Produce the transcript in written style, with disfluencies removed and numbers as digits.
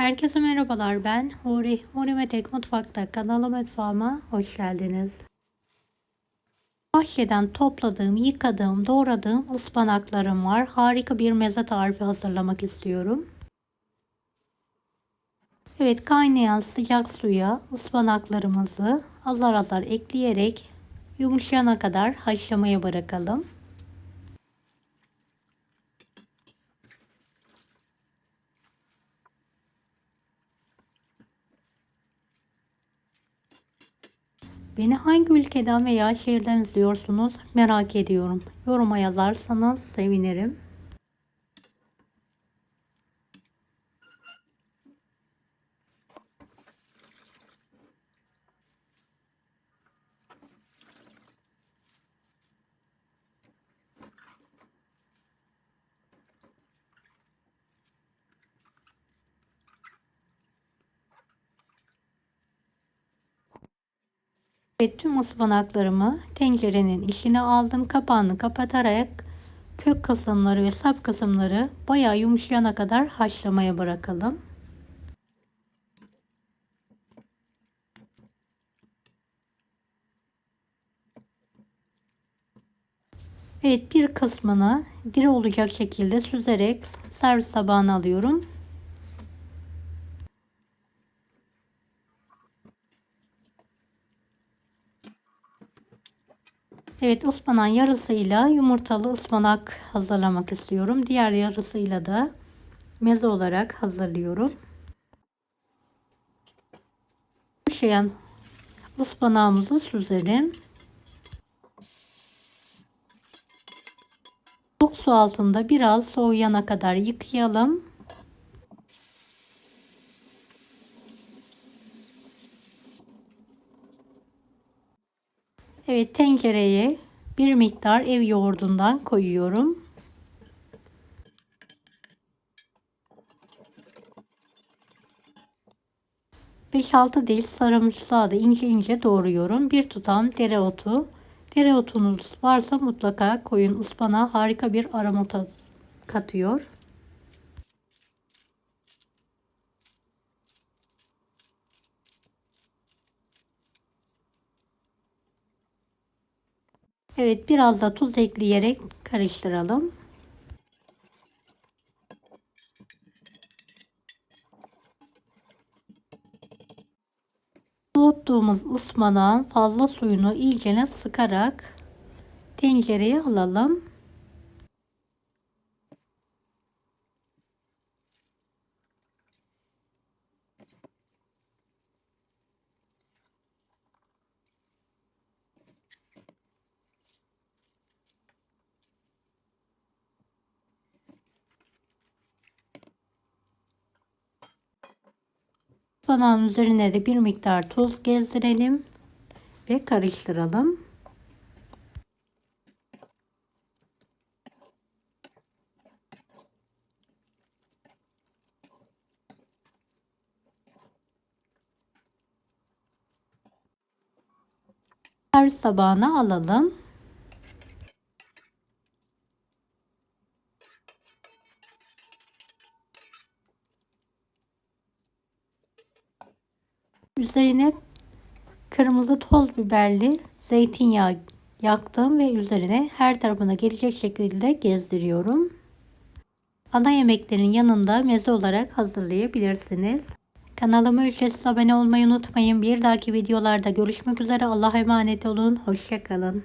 Herkese merhabalar, ben Huri. Huri ve Tek Mutfak'ta kanalıma mutfağıma hoş geldiniz. Bahçeden topladığım, yıkadığım, doğradığım ıspanaklarım var. Harika bir meze tarifi hazırlamak istiyorum. Evet, kaynayan sıcak suya ıspanaklarımızı azar azar ekleyerek yumuşayana kadar haşlamaya bırakalım. Beni hangi ülkeden veya şehirden izliyorsunuz merak ediyorum. Yoruma yazarsanız sevinirim. Evet, tüm ıspanaklarımı tencerenin içine aldım. Kapağını kapatarak kök kısımları ve sap kısımları bayağı yumuşayana kadar haşlamaya bırakalım. Evet, bir kısmını diri olacak şekilde süzerek servis tabağına alıyorum. Evet, ıspanağın yarısıyla yumurtalı ıspanak hazırlamak istiyorum. Diğer yarısıyla da meze olarak hazırlıyorum. Yumuşayan ıspanağımızı süzelim. Soğuk su altında biraz soğuyana kadar yıkayalım. Evet, tencereye bir miktar ev yoğurdundan koyuyorum. Beş altı diş sarımsağı da ince ince doğruyorum. Bir tutam dereotu. Dereotunuz varsa mutlaka koyun. Ispanağa harika bir aroma katıyor. Evet, biraz da tuz ekleyerek karıştıralım. Soğuttuğumuz ıspanağın fazla suyunu iyicene sıkarak tencereye alalım. Ispanağın üzerine de bir miktar tuz gezdirelim ve karıştıralım. Servis tabağına alalım. Üzerine kırmızı toz biberli zeytinyağı yaktım ve üzerine her tarafına gelecek şekilde gezdiriyorum. Ana yemeklerin yanında meze olarak hazırlayabilirsiniz. Kanalıma ücretsiz abone olmayı unutmayın. Bir dahaki videolarda görüşmek üzere. Allah'a emanet olun. Hoşça kalın.